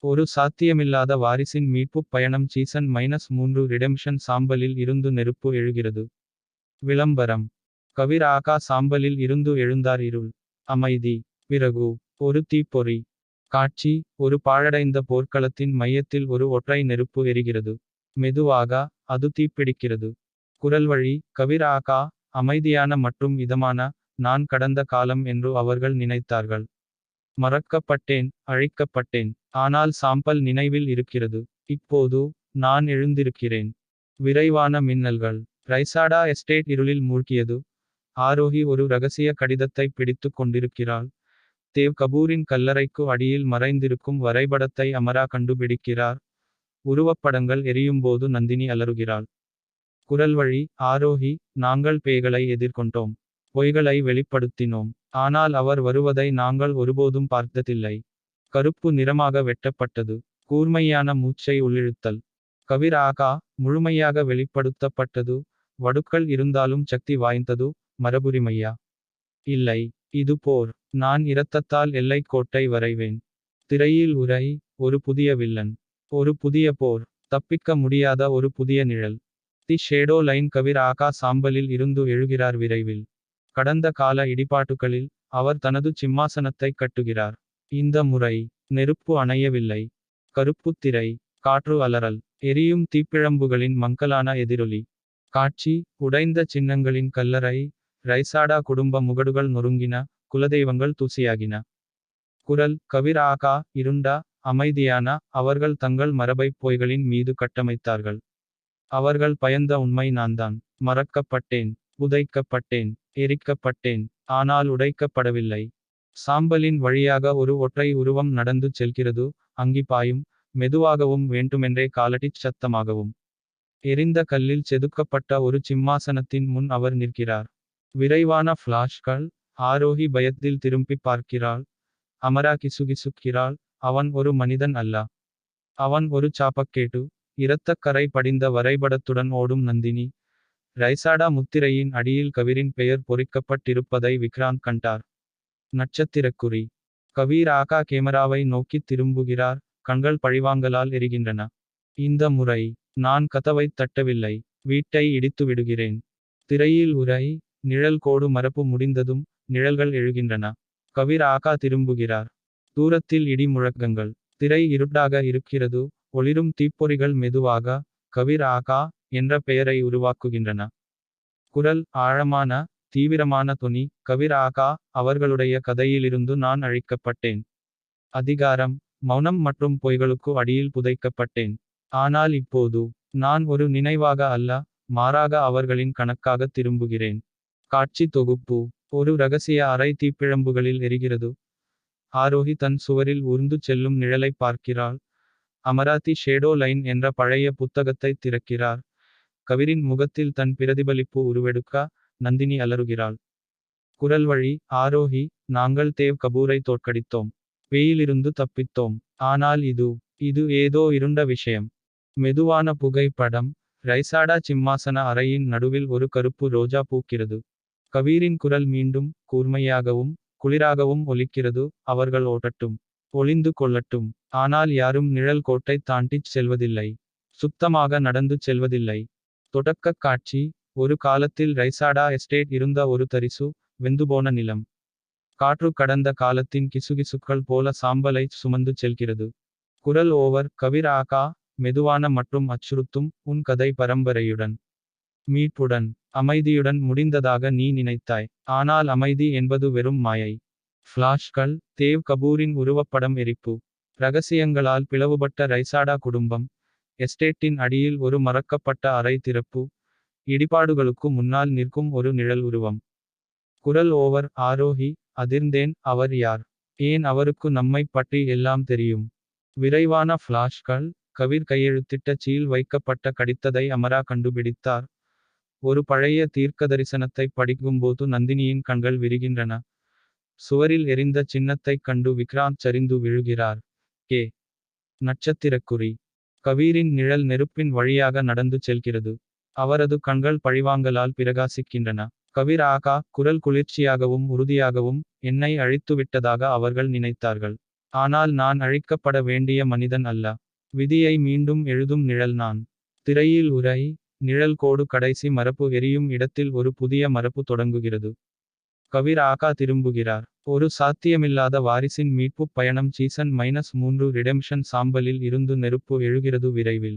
ஒரு சாத்தியமில்லாத வாரிசின் மீட்புப் பயணம் சீசன் -3 ரிடெம்ஷன் சாம்பலில் இருந்து நெருப்பு எழுகிறது. விளம்பரம். கவிர் ஆகா சாம்பலில் இருந்து எழுந்தார் இருள். அமைதி. பிறகு. ஒரு தீப்பொறி. காட்சி. ஒரு பாழடைந்த போர்க்களத்தின் மையத்தில் ஒரு ஒற்றை நெருப்பு எரிகிறது. மெதுவாக. அது தீப்பிடிக்கிறது. குரல் வழி. கவிர் ஆகா. அமைதியான மற்றும் இதமான. நான் கடந்த காலம் என்று அவர்கள் நினைத்தார்கள். மறக்கப்பட்டேன், அழிக்கப்பட்டேன். ஆனால் சாம்பல் நினைவில் இருக்கிறது. இப்போது. நான் எழுந்திருக்கிறேன். விரைவான மின்னல்கள். ரைசாடா எஸ்டேட் இருளில் மூழ்கியது. ஆரோஹி ஒரு ரகசிய கடிதத்தை பிடித்துக் கொண்டிருக்கிறாள். தேவ் கபூரின் கல்லறைக்கு அடியில் மறைந்திருக்கும் வரைபடத்தை அமரா கண்டுபிடிக்கிறார். உருவப்படங்கள் எரியும்போது நந்தினி அலறுகிறாள். குரல் வழி. ஆரோஹி. நாங்கள் பேய்களை எதிர்கொண்டோம். பொய்களை வெளிப்படுத்தினோம். ஆனால் அவர் வருவதை நாங்கள் ஒருபோதும் பார்த்ததில்லை. கருப்பு நிறமாக வெட்டப்பட்டது. கூர்மையான மூச்சை உள்ளிழுத்தல். கவிர் ஆகா. முழுமையாக வெளிப்படுத்தப்பட்டது. வடுக்கள் இருந்தாலும் சக்தி வாய்ந்தது. மரபுரிமையா? இல்லை. இது போர். நான் இரத்தத்தால் எல்லைக் கோட்டை வரைவேன். திரையில் உரை. ஒரு புதிய வில்லன். ஒரு புதிய போர். தப்பிக்க முடியாத ஒரு புதிய நிழல். தி ஷேடோ லைன். கவிர் ஆகா சாம்பலில் இருந்து எழுகிறார் விரைவில். கடந்த கால இடிபாட்டுகளில். அவர் தனது சிம்மாசனத்தை கட்டுகிறார். இந்த முறை. நெருப்பு அணையவில்லை. கருப்புத் திரை. காற்று அலறல். எரியும் தீப்பிழம்புகளின் மங்கலான எதிரொலி. காட்சி. உடைந்த சின்னங்களின் கல்லறை. ரைசாடா குடும்ப முகடுகள் நொறுங்கின. குலதெய்வங்கள் தூசியாகின. குரல். கவிர் ஆகா. இருண்ட. அமைதியான. அவர்கள் தங்கள் மரபைப் பொய்களின் மீது கட்டமைத்தார்கள். அவர்கள் பயந்த உண்மை நான்தான். மறக்கப்பட்டேன். புதைக்கப்பட்டேன். எரிக்கப்பட்டேன். ஆனால் உடைக்கப்படவில்லை. சாம்பலின் வழியாக ஒரு ஒற்றை உருவம் நடந்து செல்கிறது. அங்கி பாயும். மெதுவாகவும் வேண்டுமென்றே காலடிச் சத்தமாகவும். எரிந்த கல்லில் செதுக்கப்பட்ட ஒரு சிம்மாசனத்தின் முன் அவர் நிற்கிறார். விரைவான ஃபிளாஷ்கள். ஆரோஹி பயத்தில் திரும்பிப் பார்க்கிறாள். அமரா கிசுகிசுக்கிறாள். அவன் ஒரு மனிதன் அல்ல. அவன் ஒரு சாபக்கேடு. இரத்தக்கரை படிந்த வரைபடத்துடன் ஓடும் நந்தினி. ரைசாடா முத்திரையின் அடியில் கவிரின் பெயர் பொறிக்கப்பட்டிருப்பதை விக்ராந்த் கண்டார். நட்சத்திரக்குறி. கபீர் ஆகா கேமராவை நோக்கித் திரும்புகிறார். கண்கள் பழிவாங்கலால் எரிகின்றன. இந்த முறை. நான் கதவைத் தட்டவில்லை. வீட்டை இடித்து விடுகிறேன். திரையில் உரை. நிழல் கோடு மரப்பு முடிந்ததும். நிழல்கள் எழுகின்றன. கவிர் ஆகா திரும்புகிறார். தூரத்தில் இடி முழக்கங்கள். திரை இருட்டாக இருக்கிறது. ஒளிரும் தீப்பொறிகள் மெதுவாக. கவிர் ஆகா. என்ற பெயரை உருவாக்குகின்றன. குரல். ஆழமான. தீவிரமான தொனி. கவிர் ஆகா. அவர்களுடைய கதையிலிருந்து நான் அழிக்கப்பட்டேன். அதிகாரம். மௌனம் மற்றும் பொய்களுக்கு அடியில் புதைக்கப்பட்டேன். ஆனால் இப்போது. நான் ஒரு நினைவாக அல்ல. மாறாக அவர்களின் கணக்காக திரும்புகிறேன். காட்சி தொகுப்பு. ஒரு ரகசிய அறை தீப்பிழம்புகளில் எரிகிறது. ஆரோஹி தன் சுவரில் ஊர்ந்து செல்லும் நிழலைப் பார்க்கிறாள். அமராத்தி ஷேடோ லைன் என்ற பழைய புத்தகத்தை திறக்கிறார். கவிரின் முகத்தில் தன் பிரதிபலிப்பு உருவெடுக்க. நந்தினி அலறுகிறாள். குரல் வழி. ஆரோஹி. நாங்கள் தேவ் கபூரை தோற்கடித்தோம். பேயிலிருந்து தப்பித்தோம். ஆனால் இது ஏதோ இருண்ட விஷயம். மெதுவான புகைப்படம். ரைசாடா சிம்மாசன அறையின் நடுவில் ஒரு கருப்பு ரோஜா பூக்கிறது. கபீரின் குரல் மீண்டும். கூர்மையாகவும். குளிராகவும் ஒலிக்கிறது. அவர்கள் ஓட்டட்டும். ஒளிந்து கொள்ளட்டும். ஆனால் யாரும் நிழல் கோட்டை தாண்டிச் செல்வதில்லை. சுத்தமாக நடந்து செல்வதில்லை. தொடக்கக் காட்சி. ஒரு காலத்தில் ரைசாடா எஸ்டேட் இருந்த ஒரு தரிசு. வெந்துபோன நிலம். காற்று கடந்த காலத்தின் கிசுகிசுக்கள் போல சாம்பலை சுமந்து செல்கிறது. குரல் ஓவர். கவிர் ஆகா. மெதுவான மற்றும் அச்சுறுத்தும். உன் கதை பரம்பரையுடன். மீட்புடன். அமைதியுடன் முடிந்ததாக நீ நினைத்தாய். ஆனால் அமைதி என்பது வெறும் மாயை. ஃபிளாஷ்கள். தேவ் கபூரின் உருவப்படம் எரிப்பு. ரகசியங்களால் பிளவுபட்ட ரைசாடா குடும்பம். எஸ்டேட்டின் அடியில் ஒரு மறக்கப்பட்ட அறை திறப்பு. இடிபாடுகளுக்கு முன்னால் நிற்கும் ஒரு நிழல் உருவம். குரல் ஓவர். ஆரோஹி. அதிர்ந்தேன். அவர் யார்? ஏன் அவருக்கு நம்மைப் பற்றி எல்லாம் தெரியும்? விரைவான ஃபிளாஷ்கள். கவிர் கையெழுத்திட்ட சீல் வைக்கப்பட்ட கடிதத்தை அமரா கண்டுபிடித்தார். ஒரு பழைய தீர்க்கதரிசனத்தை படிக்கும்போது நந்தினியின் கண்கள் விரிகின்றன. சுவரில் எரிந்த சின்னத்தைக் கண்டு விக்ராந்த் சரிந்து விழுகிறார். கே. நட்சத்திரக்குறி. கபீரின் நிழல் நெருப்பின் வழியாக நடந்து செல்கிறது. அவரது கண்கள் பழிவாங்கலால் பிரகாசிக்கின்றன. கவிர் ஆகா. குரல் குளிர்ச்சியாகவும் உறுதியாகவும். என்னை அழித்துவிட்டதாக அவர்கள் நினைத்தார்கள். ஆனால் நான் அழிக்கப்பட வேண்டிய மனிதன் அல்ல. விதியை மீண்டும் எழுதும் நிழல் நான். திரையில் உரை. நிழல் கோடு கடைசி மரப்பு எரியும் இடத்தில் ஒரு புதிய மரப்பு தொடங்குகிறது. கவிர் ஆகா திரும்புகிறார். ஒரு சாத்தியமில்லாத வாரிசின் மீட்புப் பயணம் சீசன் -3 ரிடெம்ஷன் சாம்பலில் இருந்து நெருப்பு எழுகிறது விரைவில்.